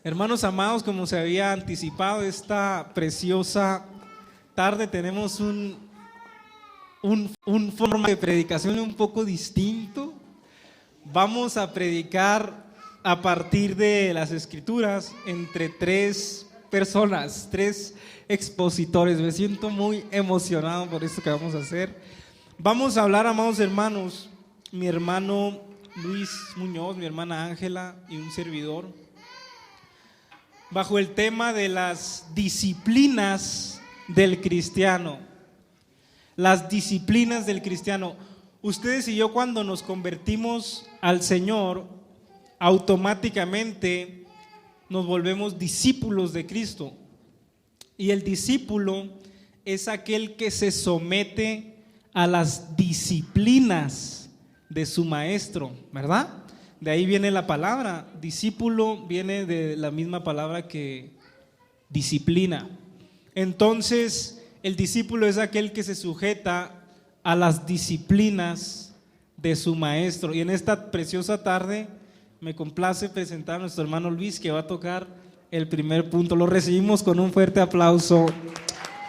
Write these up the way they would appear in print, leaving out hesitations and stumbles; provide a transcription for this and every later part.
Hermanos amados, como se había anticipado, esta preciosa tarde tenemos un forma de predicación un poco distinto. Vamos a predicar a partir de las Escrituras entre tres personas, tres expositores. Me siento muy emocionado por esto que vamos a hacer. Vamos a hablar, amados hermanos, mi hermano Luis Muñoz, mi hermana Ángela y un servidor, bajo el tema de las disciplinas del cristiano. Las disciplinas del cristiano. Ustedes y yo, cuando nos convertimos al Señor, automáticamente nos volvemos discípulos de Cristo. Y el discípulo es aquel que se somete a las disciplinas de su maestro, ¿verdad? De ahí viene la palabra. Discípulo viene de la misma palabra que disciplina. Entonces, el discípulo es aquel que se sujeta a las disciplinas de su maestro. Y en esta preciosa tarde me complace presentar a nuestro hermano Luis, que va a tocar el primer punto. Lo recibimos con un fuerte aplauso.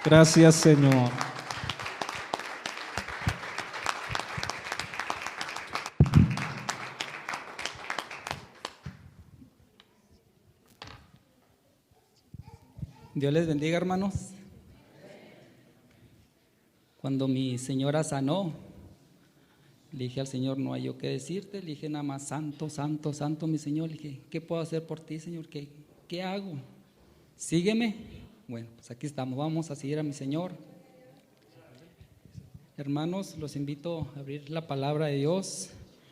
Gracias, Señor. Dios les bendiga, hermanos. Cuando mi señora sanó, le dije al Señor, no hay yo qué decirte. Le dije nada más, santo, santo, santo mi Señor. Le dije, ¿qué puedo hacer por ti, Señor? ¿Qué hago? Sígueme. Bueno, pues aquí estamos, vamos a seguir a mi Señor. Hermanos, los invito a abrir la palabra de Dios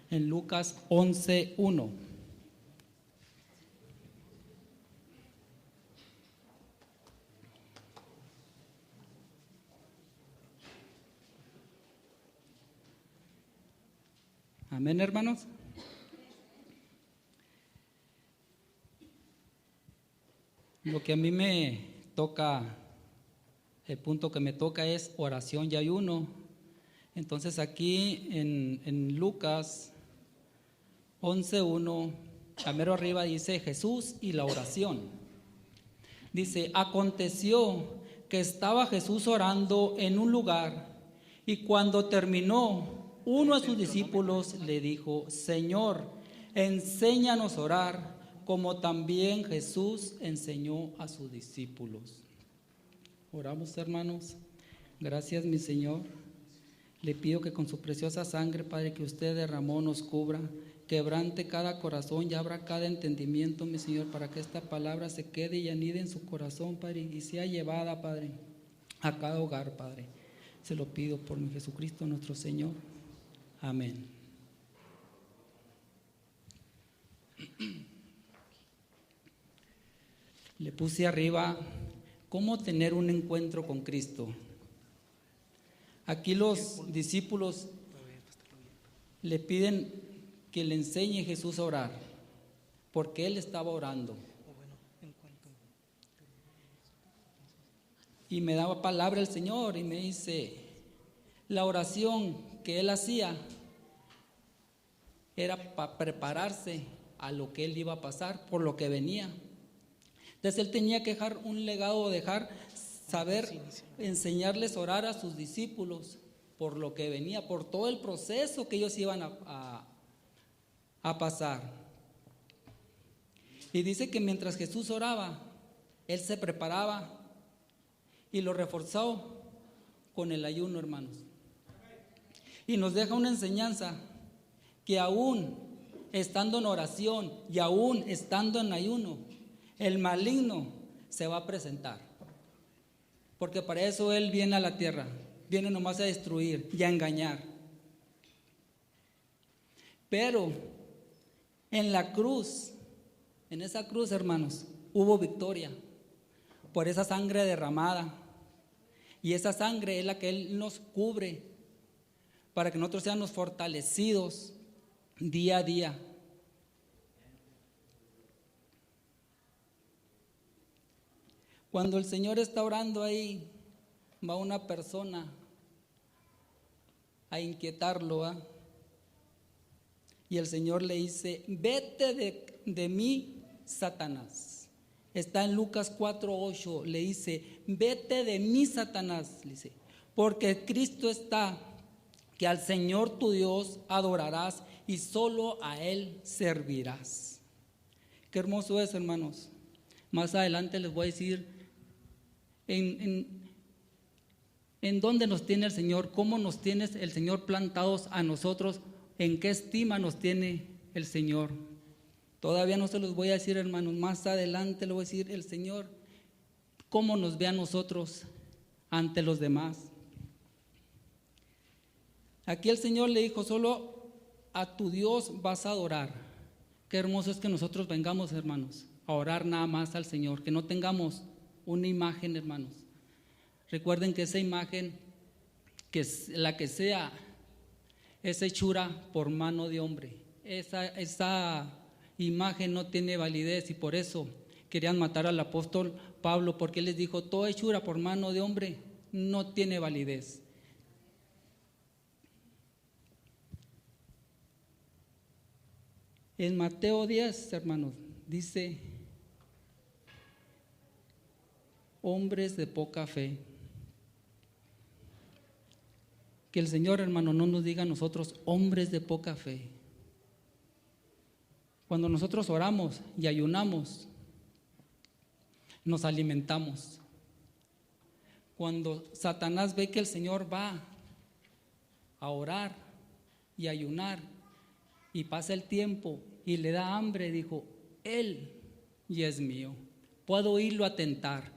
en Lucas 11:1. Amén, hermanos. Lo que a mí me toca, el punto que me toca es oración y ayuno. Entonces aquí en Lucas 11:1, primero arriba dice Jesús y la oración. Dice, aconteció que estaba Jesús orando en un lugar y cuando terminó, uno de sus discípulos le dijo, Señor, enséñanos a orar, como también Jesús enseñó a sus discípulos. Oramos, hermanos. Gracias, mi Señor. Le pido que con su preciosa sangre, Padre, que usted derramó nos cubra, quebrante cada corazón y abra cada entendimiento, mi Señor, para que esta palabra se quede y anide en su corazón, Padre, y sea llevada, Padre, a cada hogar, Padre. Se lo pido por mi Jesucristo nuestro Señor. Amén. Le puse arriba cómo tener un encuentro con Cristo. Aquí los discípulos le piden que le enseñe Jesús a orar, porque él estaba orando. Y me daba palabra el Señor y me dice, la oración que él hacía era para prepararse a lo que él iba a pasar, por lo que venía. Entonces él tenía que dejar un legado, saber enseñarles a orar a sus discípulos por lo que venía, por todo el proceso que ellos iban a pasar. Y dice que mientras Jesús oraba, él se preparaba y lo reforzó con el ayuno, hermanos. Y nos deja una enseñanza que aún estando en oración y aún estando en ayuno, el maligno se va a presentar. Porque para eso él viene a la tierra, viene nomás a destruir y a engañar. Pero en la cruz, en esa cruz, hermanos, hubo victoria por esa sangre derramada. Y esa sangre es la que él nos cubre para que nosotros seamos fortalecidos día a día. Cuando el Señor está orando ahí, va una persona a inquietarlo, ¿eh? Y el Señor le dice, vete de mí, Satanás. está en Lucas 4:8, le dice: vete de mí, Satanás, le dice, porque Cristo está, que al Señor tu Dios adorarás y solo a Él servirás. Qué hermoso es, hermanos. Más adelante les voy a decir en dónde nos tiene el Señor, cómo nos tiene el Señor plantados a nosotros, en qué estima nos tiene el Señor. Todavía no se los voy a decir, hermanos, más adelante les voy a decir el Señor cómo nos ve a nosotros ante los demás. Aquí el Señor le dijo: solo a tu Dios vas a adorar. Qué hermoso es que nosotros vengamos, hermanos, a orar nada más al Señor, que no tengamos una imagen, hermanos. Recuerden que esa imagen, que la que sea, es hechura por mano de hombre. Esa imagen no tiene validez, y por eso querían matar al apóstol Pablo, porque él les dijo: toda hechura por mano de hombre no tiene validez. En Mateo 10, hermanos, dice: hombres de poca fe. Que el Señor, hermano, no nos diga a nosotros hombres de poca fe. Cuando nosotros oramos y ayunamos, nos alimentamos. Cuando Satanás ve que el Señor va a orar y ayunar y pasa el tiempo y le da hambre, dijo: Él ya es mío, puedo irlo a tentar.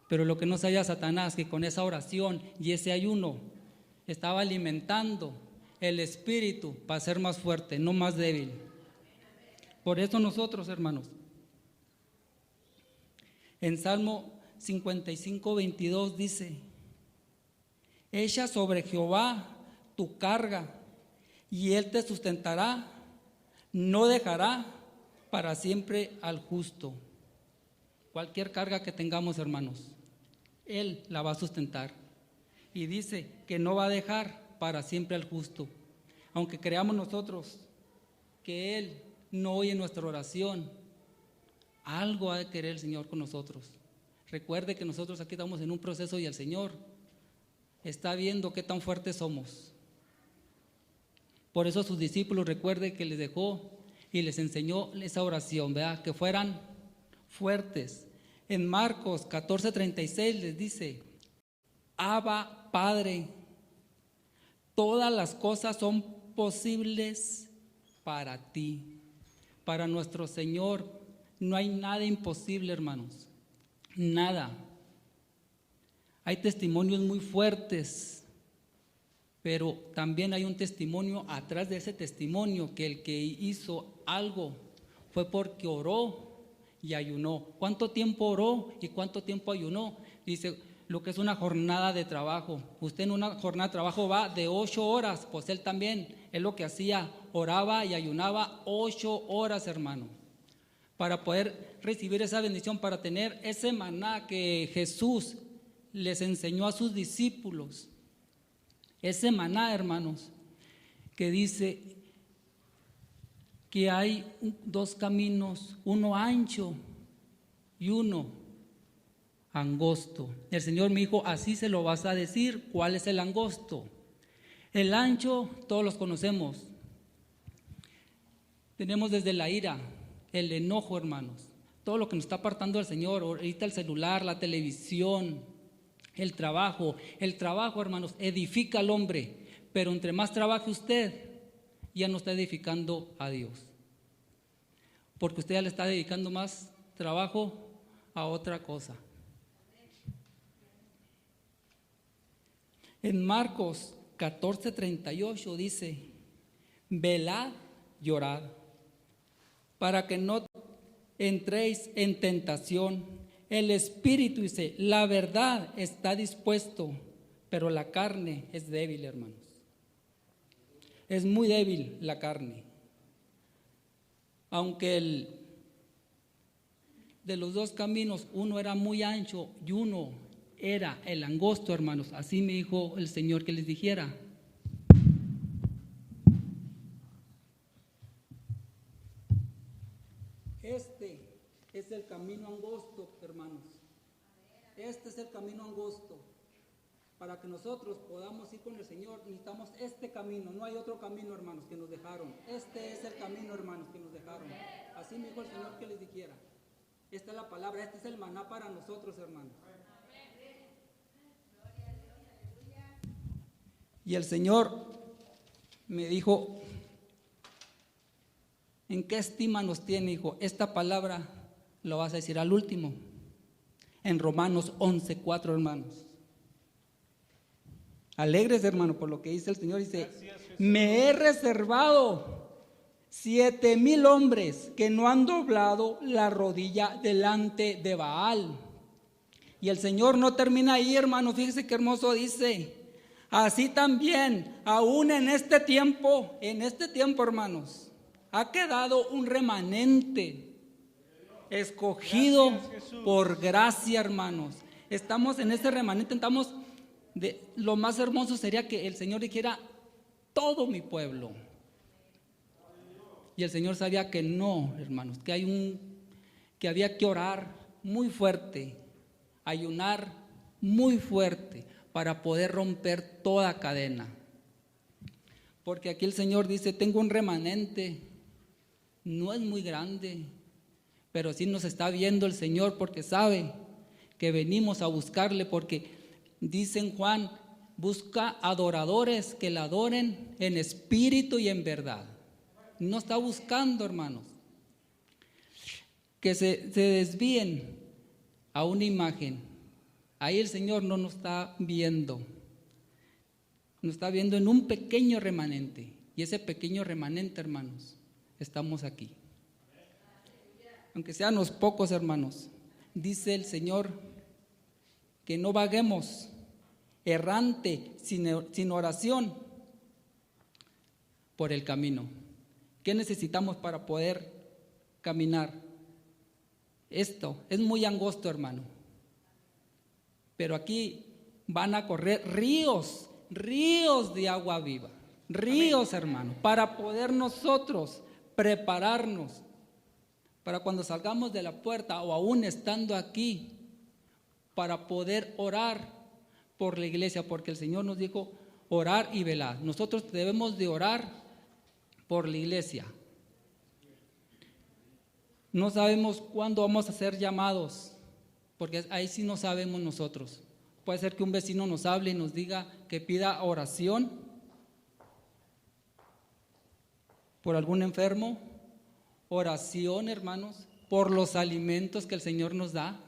Pero lo que no sabía Satanás, que con esa oración y ese ayuno estaba alimentando el espíritu para ser más fuerte, no más débil. Por eso nosotros, hermanos, en Salmo 55:22 dice: echa sobre Jehová tu carga y Él te sustentará, no dejará para siempre al justo. Cualquier carga que tengamos, hermanos, Él la va a sustentar. Y dice que no va a dejar para siempre al justo. Aunque creamos nosotros que Él no oye nuestra oración, algo ha de querer el Señor con nosotros. Recuerde que nosotros aquí estamos en un proceso y el Señor está viendo qué tan fuertes somos. Por eso a sus discípulos, recuerde que les dejó y les enseñó esa oración, ¿verdad? Que fueran fuertes. En Marcos 14:36 les dice: Abba, Padre, todas las cosas son posibles para ti. Para nuestro Señor no hay nada imposible, hermanos. Nada. Hay testimonios muy fuertes, pero también hay un testimonio atrás de ese testimonio, que el que hizo algo fue porque oró y ayunó. ¿Cuánto tiempo oró y cuánto tiempo ayunó? Dice: lo que es una jornada de trabajo. Usted en una jornada de trabajo va de 8 horas, pues él también, es lo que hacía, oraba y ayunaba 8 horas, hermano, para poder recibir esa bendición, para tener ese maná que Jesús les enseñó a sus discípulos. Ese maná, hermanos, que dice que hay 2 caminos, uno ancho y uno angosto. El Señor me dijo: así se lo vas a decir, ¿cuál es el angosto? El ancho, todos los conocemos. Tenemos desde la ira, el enojo, hermanos, todo lo que nos está apartando del Señor. Ahorita el celular, la televisión, el trabajo. El trabajo, hermanos, edifica al hombre, pero entre más trabaje usted, ya no está edificando a Dios, porque usted ya le está dedicando más trabajo a otra cosa. En Marcos 14:38 dice: velad, llorad, para que no entréis en tentación. El espíritu, dice, la verdad está dispuesto, pero la carne es débil, hermanos. Es muy débil la carne. Aunque de los 2 caminos, uno era muy ancho y uno era el angosto, hermanos. Así me dijo el Señor que les dijera. Este es el camino camino angosto, hermanos. Este es el camino angosto. Para que nosotros podamos ir con el Señor, necesitamos este camino. No hay otro camino, hermanos, que nos dejaron. Este es el camino, hermanos, que nos dejaron. Así me dijo el Señor que les dijera. Esta es la palabra, este es el maná para nosotros, hermanos. Y el Señor me dijo, ¿en qué estima nos tiene, hijo? Esta palabra lo vas a decir al último. En Romanos 11:4, hermanos. Alegres, hermano, por lo que dice el Señor. Dice, me he reservado 7,000 hombres que no han doblado la rodilla delante de Baal. Y el Señor no termina ahí, hermano. Fíjese qué hermoso dice. Así también, aún en este tiempo, hermanos, ha quedado un remanente escogido por gracia, hermanos. Estamos en ese remanente, lo más hermoso sería que el Señor dijera todo mi pueblo. Y el Señor sabía que no, hermanos, que había que orar muy fuerte, ayunar muy fuerte para poder romper toda cadena. Porque aquí el Señor dice, tengo un remanente, no es muy grande, pero sí nos está viendo el Señor porque sabe que venimos a buscarle, porque dice en Juan, busca adoradores que le adoren en espíritu y en verdad. No está buscando, hermanos, que se desvíen a una imagen. Ahí el Señor no nos está viendo. Nos está viendo en un pequeño remanente. Y ese pequeño remanente, hermanos, estamos aquí. Aunque sean los pocos, hermanos, dice el Señor que no vaguemos errante, sin oración por el camino. ¿Qué necesitamos para poder caminar? Esto es muy angosto, hermano, pero aquí van a correr ríos de agua viva, ríos, hermano, para poder nosotros prepararnos para cuando salgamos de la puerta o aún estando aquí, para poder orar por la iglesia, porque el Señor nos dijo orar y velar. Nosotros debemos de orar por la iglesia. No sabemos cuándo vamos a ser llamados, porque ahí sí no sabemos nosotros. Puede ser que un vecino nos hable y nos diga que pida oración por algún enfermo, oración, hermanos, por los alimentos que el Señor nos da.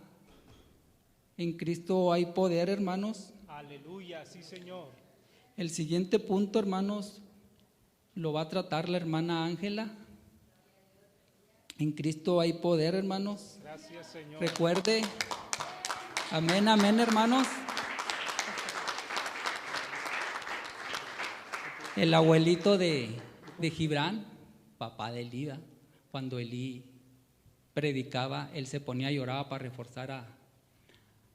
En Cristo hay poder, hermanos. Aleluya, sí, Señor. El siguiente punto, hermanos, lo va a tratar la hermana Ángela. En Cristo hay poder, hermanos. Gracias, Señor. Recuerde. Amén, amén, hermanos. El abuelito de Gibran, papá de Elí, cuando Elí predicaba, él se ponía a llorar para reforzar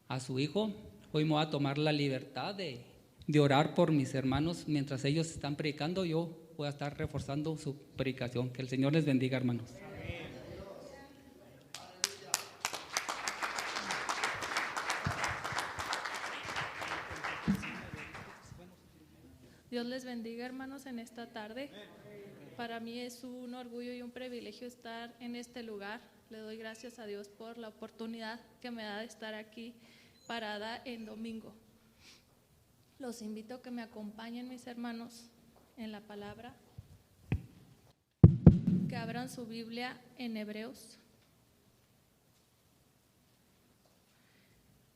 a su hijo. Hoy me voy a tomar la libertad de orar por mis hermanos mientras ellos están predicando. Yo voy a estar reforzando su predicación. Que el Señor les bendiga, hermanos. Dios les bendiga, hermanos, en esta tarde. Para mí es un orgullo y un privilegio estar en este lugar. Le doy gracias a Dios por la oportunidad que me da de estar aquí parada en domingo. Los invito a que me acompañen, mis hermanos, en la palabra. Que abran su Biblia en Hebreos,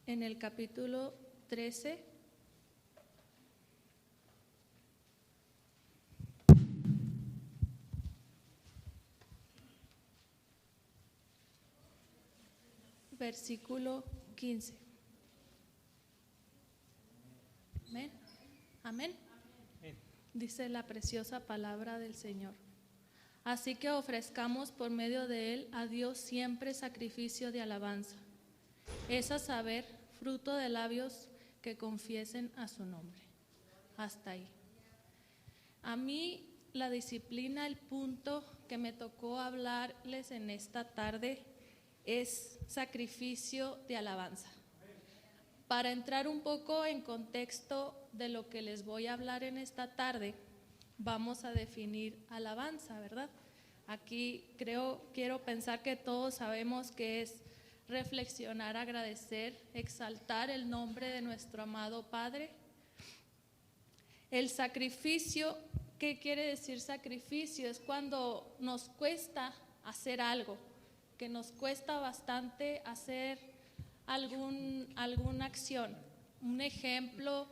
en el capítulo 13. Versículo 15. Amén. Amén. Dice la preciosa palabra del Señor. Así que ofrezcamos por medio de él a Dios siempre sacrificio de alabanza, es a saber, fruto de labios que confiesen a su nombre. Hasta ahí. A mí la disciplina, el punto que me tocó hablarles en esta tarde es sacrificio de alabanza. Para entrar un poco en contexto de lo que les voy a hablar en esta tarde, vamos a definir alabanza, ¿verdad? Aquí quiero pensar que todos sabemos que es reflexionar, agradecer, exaltar el nombre de nuestro amado Padre. El sacrificio, ¿qué quiere decir sacrificio? Es cuando nos cuesta hacer algo, que nos cuesta bastante hacer alguna acción. Un ejemplo,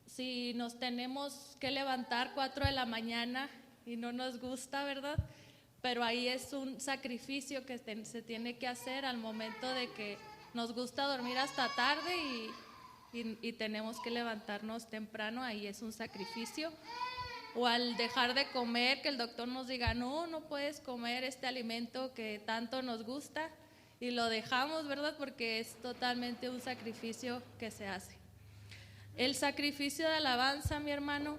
si nos tenemos que levantar 4 de la mañana y no nos gusta, ¿verdad? Pero ahí es un sacrificio que se tiene que hacer al momento de que nos gusta dormir hasta tarde y tenemos que levantarnos temprano, ahí es un sacrificio. O al dejar de comer, que el doctor nos diga, no puedes comer este alimento que tanto nos gusta, y lo dejamos, ¿verdad? Porque es totalmente un sacrificio que se hace. El sacrificio de alabanza, mi hermano,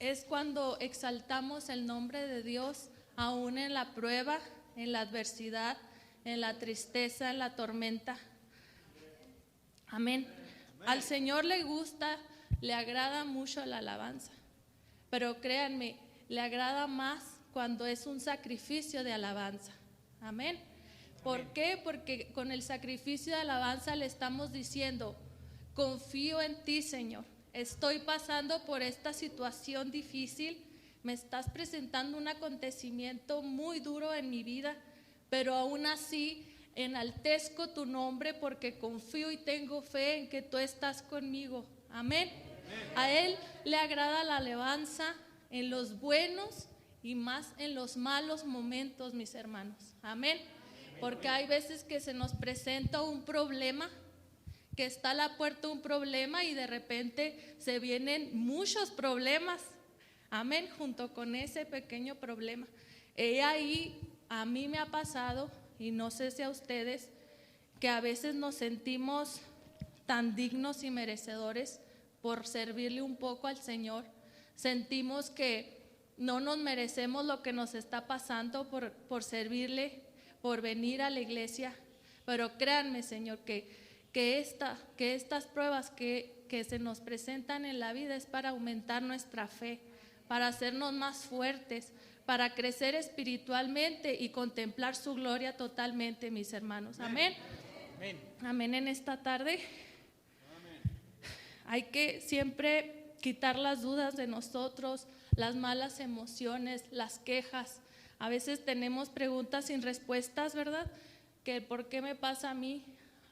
es cuando exaltamos el nombre de Dios aún en la prueba, en la adversidad, en la tristeza, en la tormenta. Amén. Al Señor le gusta, le agrada mucho la alabanza, pero créanme, le agrada más cuando es un sacrificio de alabanza. Amén. ¿Por qué? Porque con el sacrificio de alabanza le estamos diciendo, confío en ti, Señor. Estoy pasando por esta situación difícil, me estás presentando un acontecimiento muy duro en mi vida, pero aún así enaltezco tu nombre porque confío y tengo fe en que tú estás conmigo. Amén. A Él le agrada la alabanza en los buenos y más en los malos momentos, mis hermanos. Amén. Porque hay veces que se nos presenta un problema, que está a la puerta un problema y de repente se vienen muchos problemas. Amén, junto con ese pequeño problema. Ahí a mí me ha pasado, y no sé si a ustedes, que a veces nos sentimos tan dignos y merecedores por servirle un poco al Señor. Sentimos que no nos merecemos lo que nos está pasando por servirle, por venir a la iglesia. Pero créanme, Señor, que estas pruebas que se nos presentan en la vida es para aumentar nuestra fe, para hacernos más fuertes, para crecer espiritualmente y contemplar su gloria totalmente, mis hermanos. Amén. Amén. Amén. En esta tarde hay que siempre quitar las dudas de nosotros, las malas emociones, las quejas. A veces tenemos preguntas sin respuestas, ¿verdad? Que ¿por qué me pasa a mí?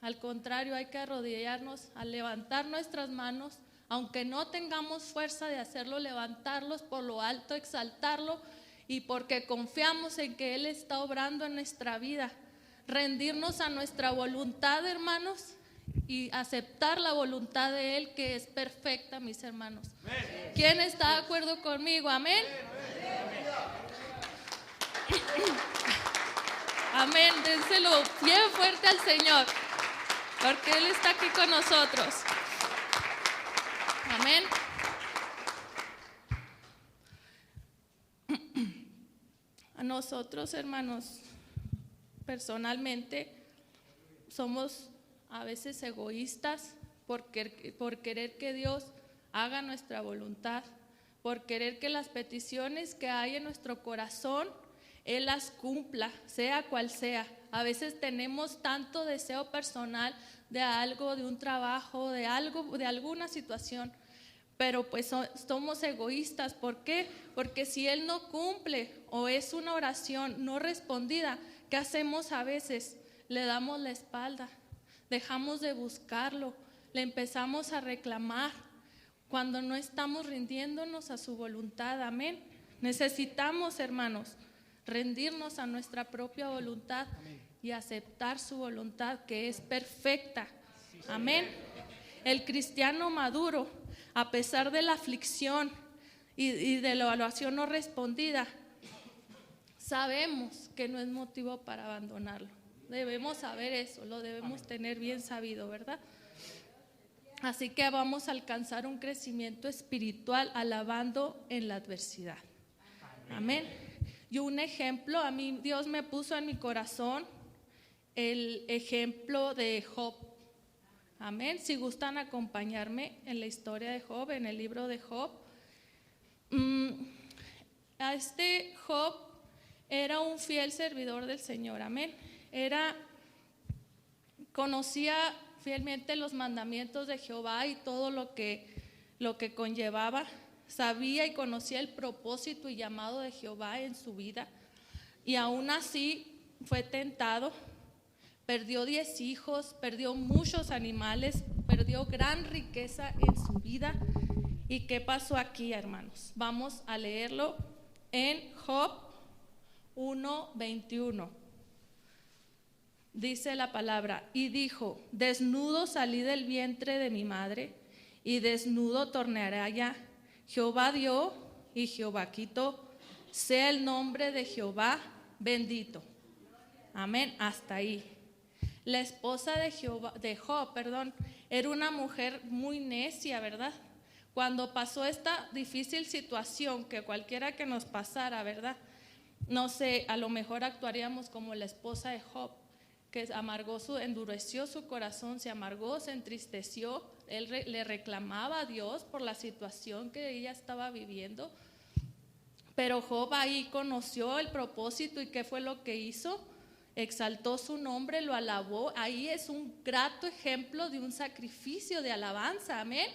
Al contrario, hay que arrodillarnos, a levantar nuestras manos, aunque no tengamos fuerza de hacerlo, levantarlos por lo alto, exaltarlo, y porque confiamos en que Él está obrando en nuestra vida, rendirnos a nuestra voluntad, hermanos, y aceptar la voluntad de Él, que es perfecta, mis hermanos. ¿Quién está de acuerdo conmigo? Amén. Amén. Dénselo bien fuerte al Señor, porque Él está aquí con nosotros. Amén. A nosotros, hermanos, personalmente, somos a veces egoístas por querer que Dios haga nuestra voluntad, por querer que las peticiones que hay en nuestro corazón, Él las cumpla, sea cual sea. A veces tenemos tanto deseo personal de algo, de un trabajo, de algo, de alguna situación, pero pues somos egoístas. ¿Por qué? Porque si Él no cumple o es una oración no respondida, ¿qué hacemos a veces? Le damos la espalda, dejamos de buscarlo, le empezamos a reclamar cuando no estamos rindiéndonos a su voluntad. Amén. Necesitamos, hermanos, rendirnos a nuestra propia voluntad y aceptar su voluntad, que es perfecta. Amén. El cristiano maduro, a pesar de la aflicción y de la oración no respondida, sabemos que no es motivo para abandonarlo. Debemos saber eso, lo debemos tener bien sabido, ¿verdad? Así que vamos a alcanzar un crecimiento espiritual alabando en la adversidad. Amén. Y un ejemplo, a mí Dios me puso en mi corazón el ejemplo de Job. Amén. Si gustan acompañarme en la historia de Job, en el libro de Job. A este Job era un fiel servidor del Señor. Amén. Conocía fielmente los mandamientos de Jehová y todo lo que conllevaba. Sabía y conocía el propósito y llamado de Jehová en su vida. Y aún así fue tentado. Perdió 10 hijos, perdió muchos animales, perdió gran riqueza en su vida. ¿Y qué pasó aquí, hermanos? Vamos a leerlo en Job 1:21. Dice la palabra: y dijo, desnudo salí del vientre de mi madre, y desnudo tornaré allá. Jehová dio y Jehová quitó, sea el nombre de Jehová bendito. Amén, hasta ahí. La esposa de Job, era una mujer muy necia, ¿verdad? Cuando pasó esta difícil situación, que cualquiera que nos pasara, ¿verdad? No sé, a lo mejor actuaríamos como la esposa de Job, que endureció su corazón, se amargó, se entristeció. Él le reclamaba a Dios por la situación que ella estaba viviendo. Pero Job ahí conoció el propósito, y ¿qué fue lo que hizo? Exaltó su nombre, lo alabó. Ahí es un grato ejemplo de un sacrificio de alabanza, amén.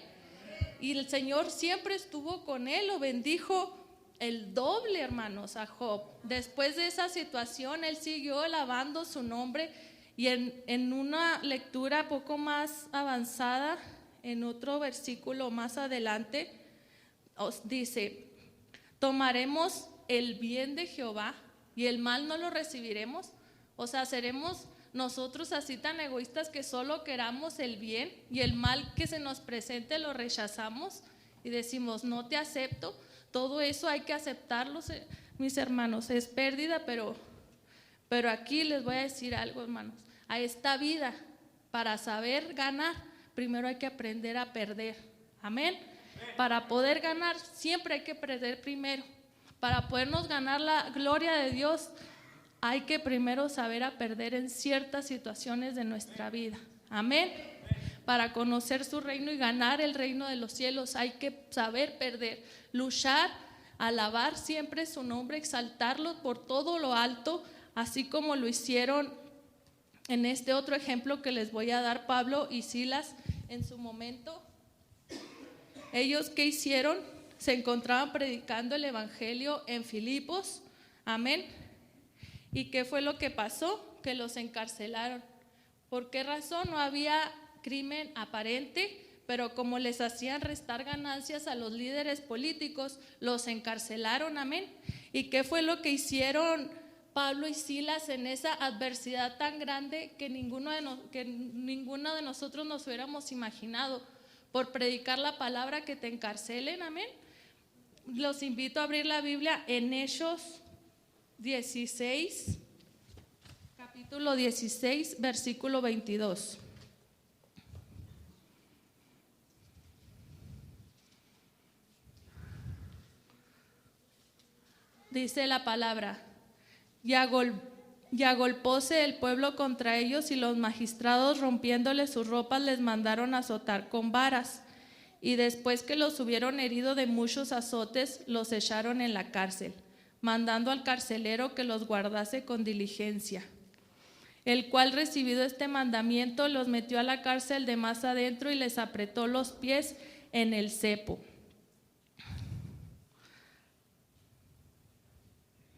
Y el Señor siempre estuvo con él, lo bendijo el doble, hermanos, a Job. Después de esa situación, él siguió alabando su nombre. Y en una lectura poco más avanzada, en otro versículo más adelante, os dice: tomaremos el bien de Jehová y el mal no lo recibiremos. O sea, seremos nosotros así tan egoístas que solo queramos el bien, y el mal que se nos presente lo rechazamos y decimos no te acepto. Todo eso hay que aceptarlo, mis hermanos, es pérdida, pero aquí les voy a decir algo, hermanos. A esta vida, para saber ganar, primero hay que aprender a perder. Amén. Para poder ganar siempre hay que perder primero. Para podernos ganar la gloria de Dios, hay que primero saber a perder en ciertas situaciones de nuestra vida. Amén. Para conocer su reino y ganar el reino de los cielos, hay que saber perder, luchar, alabar siempre su nombre, exaltarlo por todo lo alto, así como lo hicieron en este otro ejemplo que les voy a dar, Pablo y Silas en su momento. Ellos, ¿qué hicieron? Se encontraban predicando el evangelio en Filipos. Amén. ¿Y qué fue lo que pasó? Que los encarcelaron. ¿Por qué razón? No había crimen aparente, pero como les hacían restar ganancias a los líderes políticos, los encarcelaron. Amén. ¿Y qué fue lo que hicieron Pablo y Silas en esa adversidad tan grande que ninguno de nosotros nos hubiéramos imaginado? Por predicar la palabra, que te encarcelen. Amén. Los invito a abrir la Biblia en Hechos 16, capítulo 16, versículo 22. Dice la palabra: y agolpóse el pueblo contra ellos, y los magistrados, rompiéndoles sus ropas, les mandaron azotar con varas. Y después que los hubieron herido de muchos azotes, los echaron en la cárcel, mandando al carcelero que los guardase con diligencia. El cual, recibido este mandamiento, los metió a la cárcel de más adentro y les apretó los pies en el cepo.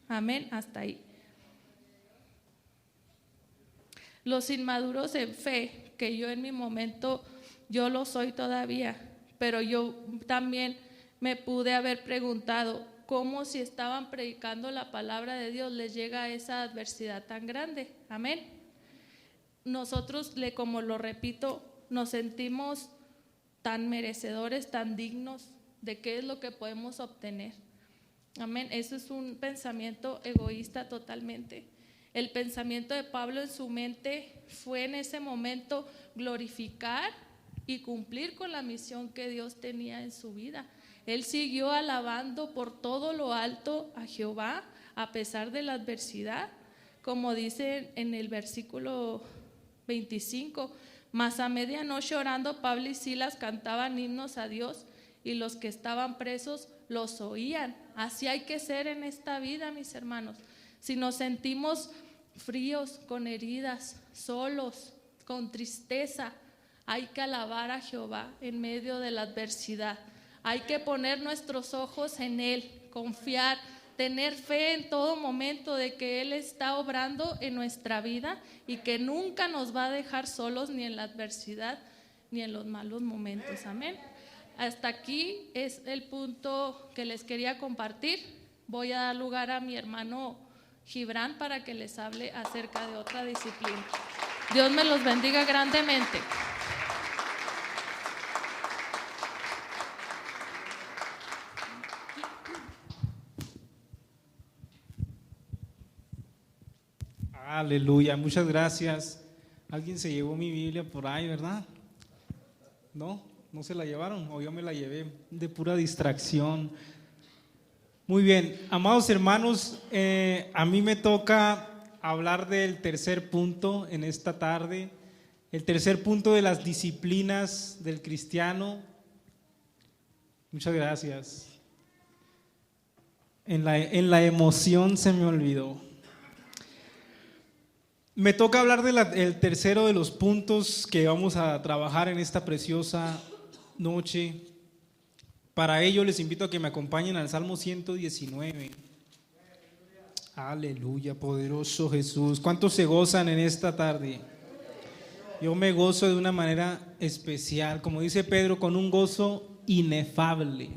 Amén, hasta ahí. Los inmaduros en fe, que yo en mi momento, yo lo soy todavía, pero yo también me pude haber preguntado cómo, si estaban predicando la palabra de Dios, les llega esa adversidad tan grande. Amén. Nosotros, como lo repito, nos sentimos tan merecedores, tan dignos de qué es lo que podemos obtener. Amén. Eso es un pensamiento egoísta totalmente. El pensamiento de Pablo en su mente fue en ese momento glorificar y cumplir con la misión que Dios tenía en su vida. Él siguió alabando por todo lo alto a Jehová a pesar de la adversidad. como dice en el versículo 25, mas a medianoche orando Pablo y Silas cantaban himnos a Dios y los que estaban presos los oían. Así hay que ser en esta vida, mis hermanos. Si nos sentimos fríos, con heridas, solos, con tristeza, hay que alabar a Jehová en medio de la adversidad. Hay que poner nuestros ojos en Él, confiar, tener fe en todo momento de que Él está obrando en nuestra vida y que nunca nos va a dejar solos ni en la adversidad ni en los malos momentos. Amén. Hasta aquí es el punto que les quería compartir. Voy a dar lugar a mi hermano Gibran para que les hable acerca de otra disciplina. Dios me los bendiga grandemente. Aleluya, muchas gracias. Alguien se llevó mi Biblia por ahí, ¿verdad? ¿No? ¿No se la llevaron? ¿O yo me la llevé de pura distracción? Muy bien, amados hermanos, a mí me toca hablar del tercer punto en esta tarde. El tercer punto de las disciplinas del cristiano. Muchas gracias. En la emoción se me olvidó. Me toca hablar del tercero de los puntos que vamos a trabajar en esta preciosa noche. Para ello les invito a que me acompañen al Salmo 119. Aleluya, poderoso Jesús. ¿Cuántos se gozan en esta tarde? Yo me gozo de una manera especial, como dice Pedro, con un gozo inefable.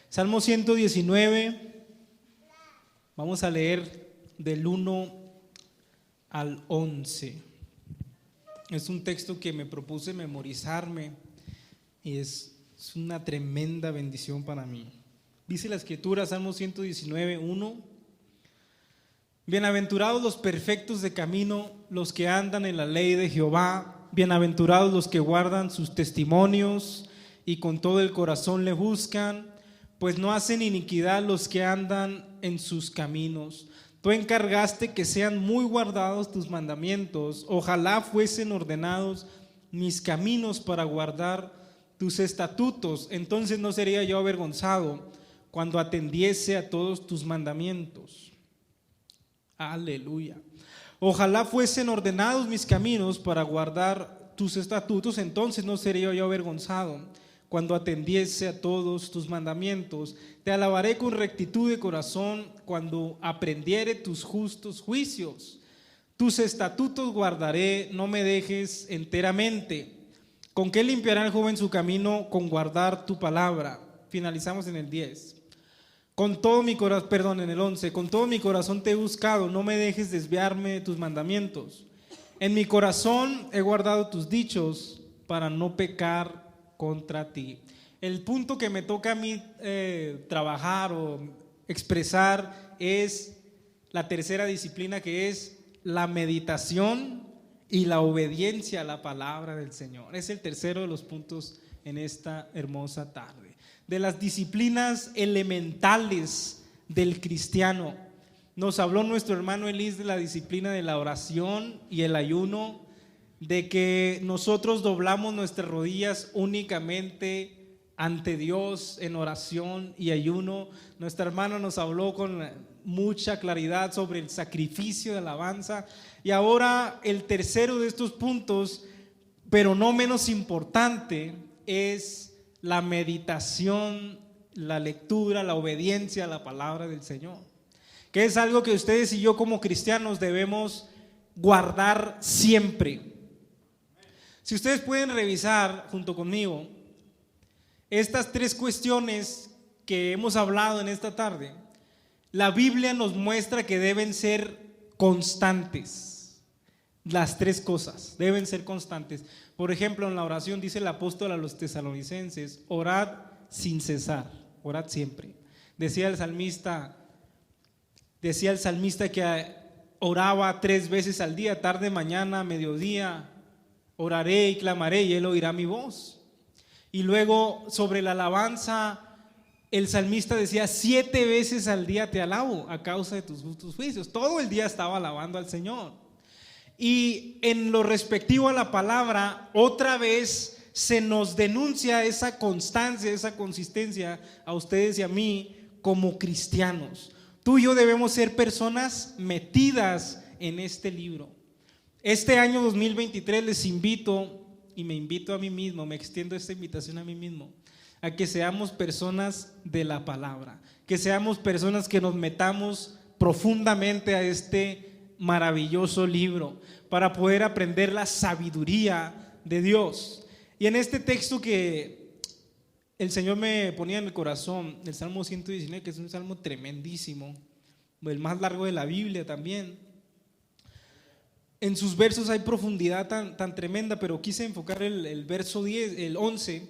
Salmo 119, vamos a leer del 1 al 11. Es un texto que me propuse memorizarme y es una tremenda bendición para mí. Dice la Escritura, Salmo 119, 1: Bienaventurados los perfectos de camino, los que andan en la ley de Jehová. Bienaventurados los que guardan sus testimonios y con todo el corazón le buscan, pues no hacen iniquidad los que andan en sus caminos. Tú encargaste que sean muy guardados tus mandamientos. Ojalá fuesen ordenados mis caminos para guardar tus estatutos. Entonces no sería yo avergonzado cuando atendiese a todos tus mandamientos. Aleluya. Ojalá fuesen ordenados mis caminos para guardar tus estatutos. Entonces no sería yo avergonzado cuando atendiese a todos tus mandamientos. Te alabaré con rectitud de corazón cuando aprendiere tus justos juicios. Tus estatutos guardaré, no me dejes enteramente. ¿Con qué limpiará el joven su camino? Con guardar tu palabra. Finalizamos en el 10. Con todo mi corazón, en el 11. Con todo mi corazón te he buscado, no me dejes desviarme de tus mandamientos. En mi corazón he guardado tus dichos para no pecar contra ti. El punto que me toca a mí trabajar o expresar es la tercera disciplina, que es la meditación y la obediencia a la palabra del Señor. Es el tercero de los puntos en esta hermosa tarde. De las disciplinas elementales del cristiano, nos habló nuestro hermano Elis de la disciplina de la oración y el ayuno, de que nosotros doblamos nuestras rodillas únicamente ante Dios en oración y ayuno. Nuestra hermana nos habló con mucha claridad sobre el sacrificio de alabanza. Y ahora el tercero de estos puntos, pero no menos importante, es la meditación, la lectura, la obediencia a la palabra del Señor, que es algo que ustedes y yo como cristianos debemos guardar siempre. Si ustedes pueden revisar junto conmigo estas tres cuestiones que hemos hablado en esta tarde, la Biblia nos muestra que deben ser constantes. Las tres cosas deben ser constantes. Por ejemplo, en la oración dice el apóstol a los tesalonicenses: orad sin cesar, orad siempre. Decía el salmista que oraba 3 veces al día, tarde, mañana, mediodía. Oraré y clamaré y Él oirá mi voz. Y luego sobre la alabanza, el salmista decía: 7 veces al día te alabo a causa de tus justos juicios. Todo el día estaba alabando al Señor. Y en lo respectivo a la palabra, otra vez se nos denuncia esa constancia, esa consistencia a ustedes y a mí como cristianos. Tú y yo debemos ser personas metidas en este libro. Este año 2023 les invito, y me invito a mí mismo, me extiendo esta invitación a mí mismo, a que seamos personas de la palabra, que seamos personas que nos metamos profundamente a este maravilloso libro para poder aprender la sabiduría de Dios. Y en este texto que el Señor me ponía en el corazón, el Salmo 119, que es un salmo tremendísimo, el más largo de la Biblia también, en sus versos hay profundidad tan tremenda, pero quise enfocar el verso 10, el 11,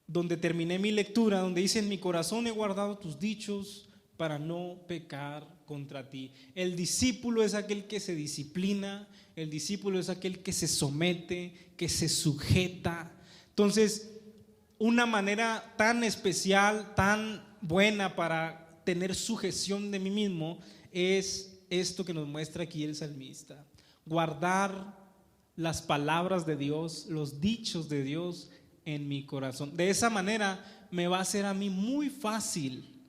donde terminé mi lectura, donde dice: en mi corazón he guardado tus dichos para no pecar contra ti. El discípulo es aquel que se disciplina, el discípulo es aquel que se somete, que se sujeta. Entonces, una manera tan especial, tan buena para tener sujeción de mí mismo es esto que nos muestra aquí el salmista: guardar las palabras de Dios, los dichos de Dios en mi corazón. De esa manera me va a ser a mí muy fácil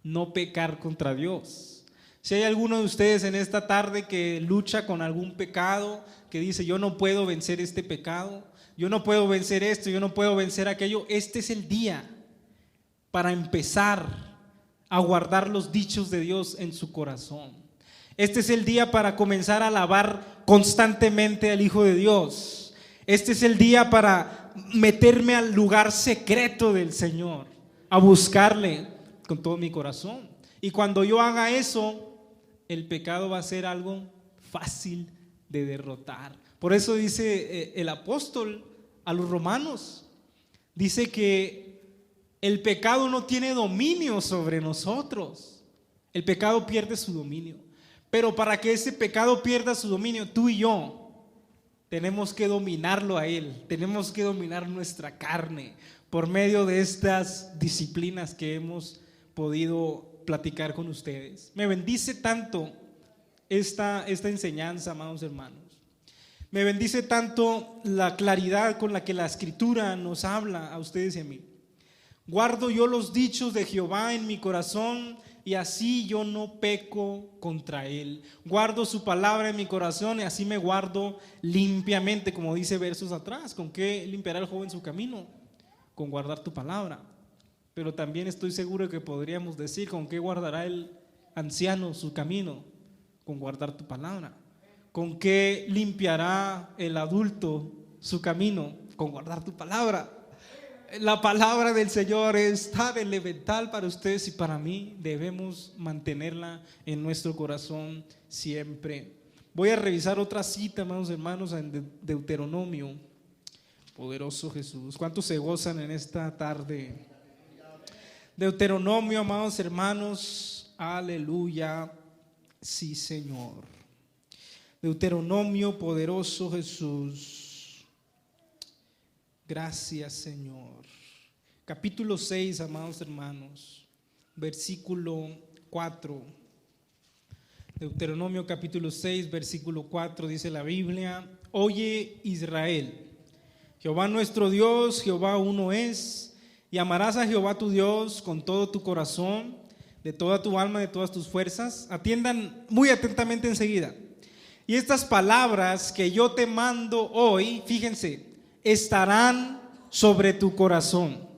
no pecar contra Dios. Si hay alguno de ustedes en esta tarde que lucha con algún pecado, que dice: yo no puedo vencer este pecado, yo no puedo vencer esto, yo no puedo vencer aquello, este es el día para empezar a guardar los dichos de Dios en su corazón. Este es el día para comenzar a alabar constantemente al Hijo de Dios. Este es el día para meterme al lugar secreto del Señor, a buscarle con todo mi corazón. Y cuando yo haga eso, el pecado va a ser algo fácil de derrotar. Por eso dice el apóstol a los romanos, dice que el pecado no tiene dominio sobre nosotros. El pecado pierde su dominio. Pero para que ese pecado pierda su dominio, tú y yo tenemos que dominarlo a él, tenemos que dominar nuestra carne por medio de estas disciplinas que hemos podido platicar con ustedes. Me bendice tanto esta enseñanza, amados hermanos. Me bendice tanto la claridad con la que la Escritura nos habla a ustedes y a mí. Guardo yo los dichos de Jehová en mi corazón, y así yo no peco contra él. Guardo su palabra en mi corazón, y así me guardo limpiamente, como dice versos atrás. ¿Con qué limpiará el joven su camino? Con guardar tu palabra. Pero también estoy seguro que podríamos decir: ¿con qué guardará el anciano su camino? Con guardar tu palabra. ¿Con qué limpiará el adulto su camino? Con guardar tu palabra. La palabra del Señor es tan elemental para ustedes y para mí. Debemos mantenerla en nuestro corazón siempre. Voy a revisar otra cita, amados hermanos, en Deuteronomio. Poderoso Jesús. ¿Cuántos se gozan en esta tarde? Deuteronomio, amados hermanos. Aleluya. Sí, Señor. Deuteronomio, poderoso Jesús. Gracias, Señor. Capítulo 6, amados hermanos, versículo 4. Deuteronomio capítulo 6, versículo 4, dice la Biblia: Oye, Israel, Jehová nuestro Dios, Jehová uno es, y amarás a Jehová tu Dios con todo tu corazón, de toda tu alma, de todas tus fuerzas. Atiendan muy atentamente enseguida. Y estas palabras que yo te mando hoy, fíjense, estarán sobre tu corazón,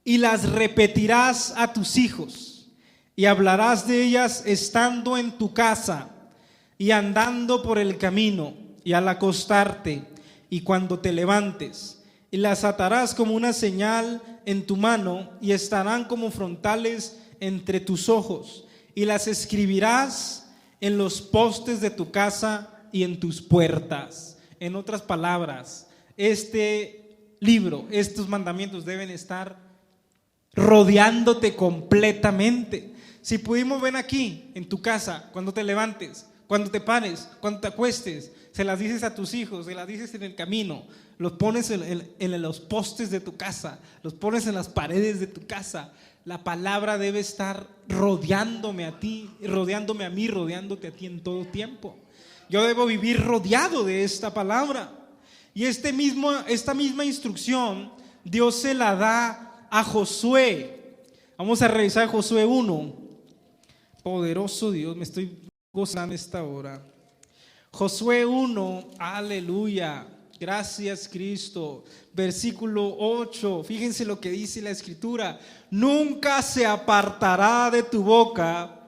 y las repetirás a tus hijos, y hablarás de ellas estando en tu casa, y andando por el camino, y al acostarte, y cuando te levantes, y las atarás como una señal en tu mano, y estarán como frontales entre tus ojos, y las escribirás en los postes de tu casa y en tus puertas. En otras palabras, este libro, estos mandamientos deben estar rodeándote completamente. Si pudimos ver aquí en tu casa, cuando te levantes, cuando te pares, cuando te acuestes, se las dices a tus hijos, se las dices en el camino, los pones en los postes de tu casa, los pones en las paredes de tu casa, La palabra debe estar rodeándome a ti, rodeándome a mí, rodeándote a ti en todo tiempo. Yo debo vivir rodeado de esta palabra. Y esta misma instrucción Dios se la da a Josué. Vamos a revisar Josué 1. Poderoso Dios, me estoy gozando esta hora. Josué 1, aleluya, gracias Cristo. Versículo 8, fíjense lo que dice la Escritura: nunca se apartará de tu boca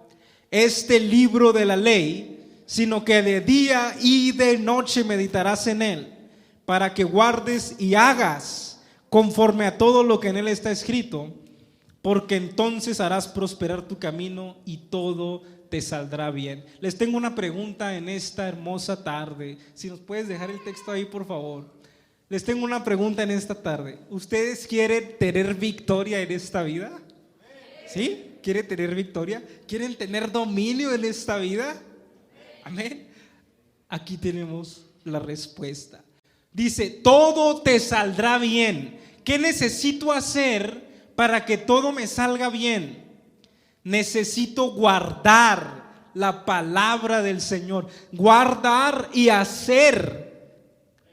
este libro de la ley, sino que de día y de noche meditarás en él, para que guardes y hagas conforme a todo lo que en él está escrito, porque entonces harás prosperar tu camino y todo te saldrá bien. Les tengo una pregunta en esta hermosa tarde. Si nos puedes dejar el texto ahí, por favor. Les tengo una pregunta en esta tarde. ¿Ustedes quieren tener victoria en esta vida? ¿Sí? ¿Quieren tener victoria? ¿Quieren tener dominio en esta vida? Amén. Aquí tenemos la respuesta. Dice, todo te saldrá bien. ¿Qué necesito hacer para que todo me salga bien? Necesito guardar la palabra del Señor, guardar y hacer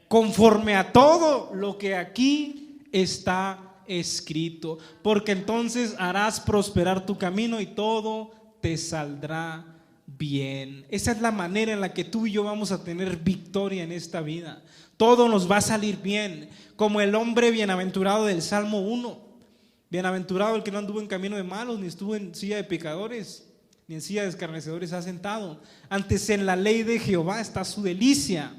conforme a todo lo que aquí está escrito, porque entonces harás prosperar tu camino y todo te saldrá bien. Esa es la manera en la que tú y yo vamos a tener victoria en esta vida. Todo nos va a salir bien, como el hombre bienaventurado del Salmo 1. Bienaventurado el que no anduvo en camino de malos, ni estuvo en silla de pecadores, ni en silla de escarnecedores ha sentado. Antes en la ley de Jehová está su delicia,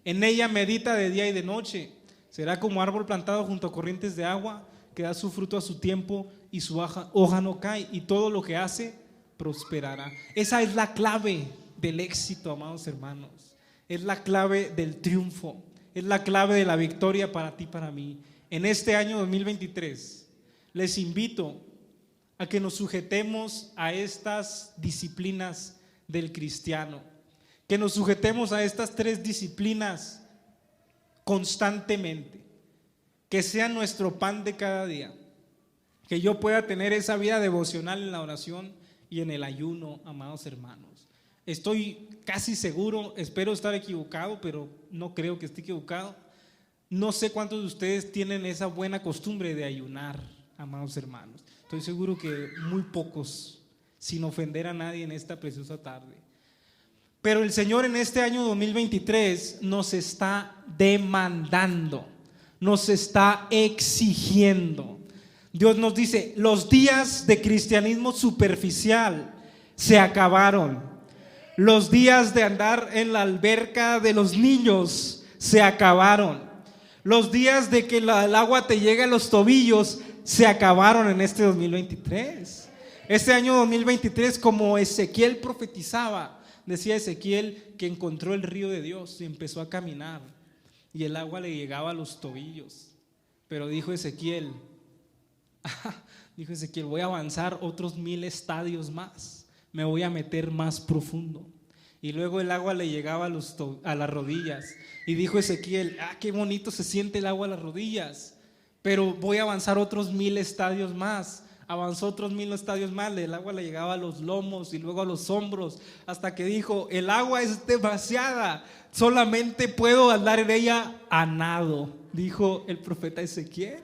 en ella medita de día y de noche. Será como árbol plantado junto a corrientes de agua, que da su fruto a su tiempo y su hoja no cae, y todo lo que hace prosperará. Esa es la clave del éxito, amados hermanos. Es la clave del triunfo, es la clave de la victoria para ti, para mí. En este año 2023 les invito a que nos sujetemos a estas disciplinas del cristiano, que nos sujetemos a estas 3 disciplinas constantemente, que sean nuestro pan de cada día, que yo pueda tener esa vida devocional en la oración y en el ayuno, amados hermanos. Estoy casi seguro, espero estar equivocado, pero no creo que esté equivocado. No sé cuántos de ustedes tienen esa buena costumbre de ayunar, amados hermanos. Estoy seguro que muy pocos, sin ofender a nadie en esta preciosa tarde. Pero el Señor en este año 2023 nos está demandando, nos está exigiendo. Dios nos dice, los días de cristianismo superficial se acabaron. Los días de andar en la alberca de los niños se acabaron. Los días de que el agua te llegue a los tobillos se acabaron en este 2023. Este año 2023, como Ezequiel profetizaba, decía Ezequiel que encontró el río de Dios y empezó a caminar y el agua le llegaba a los tobillos. Pero dijo Ezequiel, voy a avanzar otros 1000 estadios más, me voy a meter más profundo. Y luego el agua le llegaba a las rodillas. Y dijo Ezequiel, qué bonito se siente el agua a las rodillas, pero voy a avanzar otros 1000 estadios más. Avanzó otros 1000 estadios más, el agua le llegaba a los lomos y luego a los hombros, hasta que dijo, el agua es demasiada, solamente puedo andar en ella a nado, dijo el profeta Ezequiel.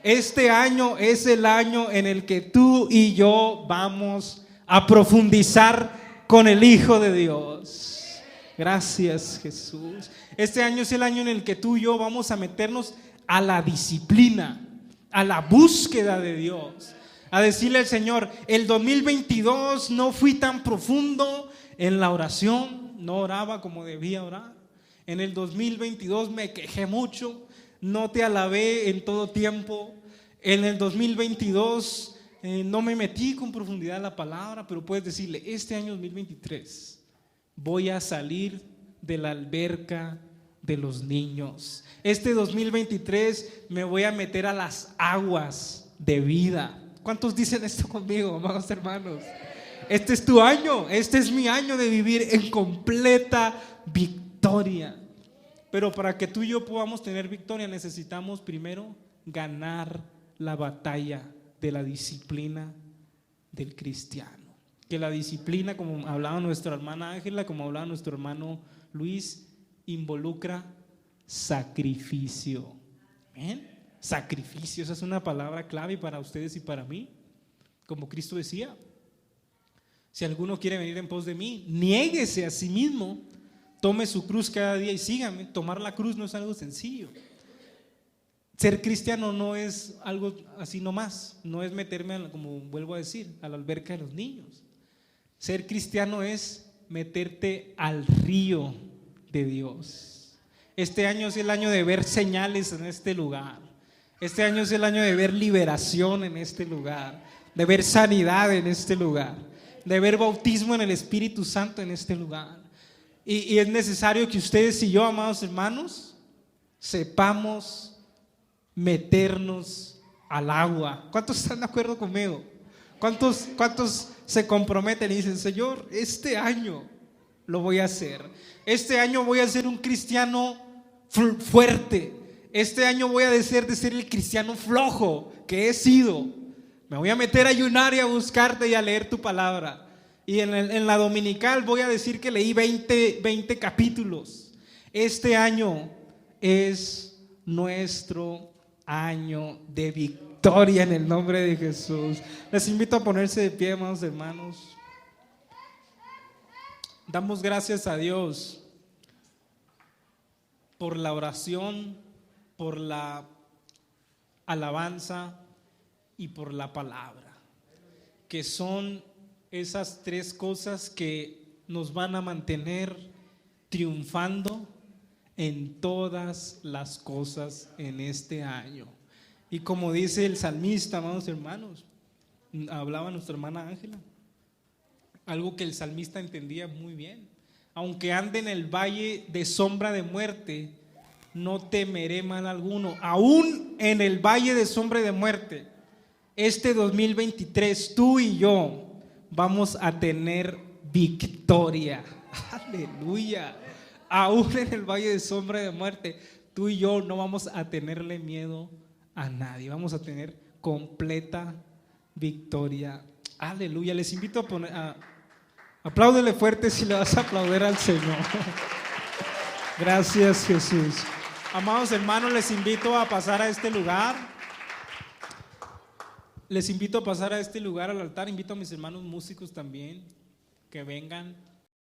Este año es el año en el que tú y yo vamos a profundizar con el Hijo de Dios. Gracias, Jesús. Este año es el año en el que tú y yo vamos a meternos a la disciplina, a la búsqueda de Dios, a decirle al Señor, el 2022 no fui tan profundo en la oración, no oraba como debía orar. En el 2022 me quejé mucho, no te alabé en todo tiempo. En el 2022 no me metí con profundidad en la palabra, pero puedes decirle, este año 2023 voy a salir de la alberca de los niños. Este 2023 me voy a meter a las aguas de vida. ¿Cuántos dicen esto conmigo, amados hermanos? Este es tu año, este es mi año de vivir en completa victoria. Pero para que tú y yo podamos tener victoria necesitamos primero ganar la batalla de la disciplina del cristiano. Que la disciplina, como hablaba nuestra hermana Ángela, como hablaba nuestro hermano Luis, involucra sacrificio. ¿Amén? Sacrificio, esa es una palabra clave para ustedes y para mí. Como Cristo decía, si alguno quiere venir en pos de mí, niéguese a sí mismo, tome su cruz cada día y sígame. Tomar la cruz no es algo sencillo. Ser cristiano no es algo así nomás, no es meterme, como vuelvo a decir, a la alberca de los niños. Ser cristiano es meterte al río de Dios. Este año es el año de ver señales en este lugar. Este año es el año de ver liberación en este lugar, de ver sanidad en este lugar, de ver bautismo en el Espíritu Santo en este lugar. Y es necesario que ustedes y yo, amados hermanos, sepamos meternos al agua. ¿Cuántos están de acuerdo conmigo? ¿Cuántos se comprometen y dicen: Señor, este año lo voy a hacer? Este año voy a ser un cristiano fuerte. Este año voy a dejar de ser el cristiano flojo que he sido. Me voy a meter a ayunar y a buscarte y a leer tu palabra. Y en la dominical voy a decir que leí 20 capítulos. Este año es nuestro año de victoria en el nombre de Jesús. Les invito a ponerse de pie, amados hermanos. Damos gracias a Dios por la oración, por la alabanza y por la palabra, que son esas tres cosas que nos van a mantener triunfando en todas las cosas en este año. Y como dice el salmista, amados hermanos, hablaba nuestra hermana Ángela, algo que el salmista entendía muy bien: aunque ande en el valle de sombra de muerte, no temeré mal alguno. Aún en el valle de sombra de muerte, este 2023, tú y yo vamos a tener victoria. Aleluya. Aún en el valle de sombra de muerte, tú y yo no vamos a tenerle miedo a nadie. Vamos a tener completa victoria. Aleluya. Les invito a poner, apláudele fuerte si le vas a aplaudir al Señor. Gracias, Jesús. Amados hermanos, les invito a pasar a este lugar. Les invito a pasar a este lugar, al altar. Invito a mis hermanos músicos también que vengan.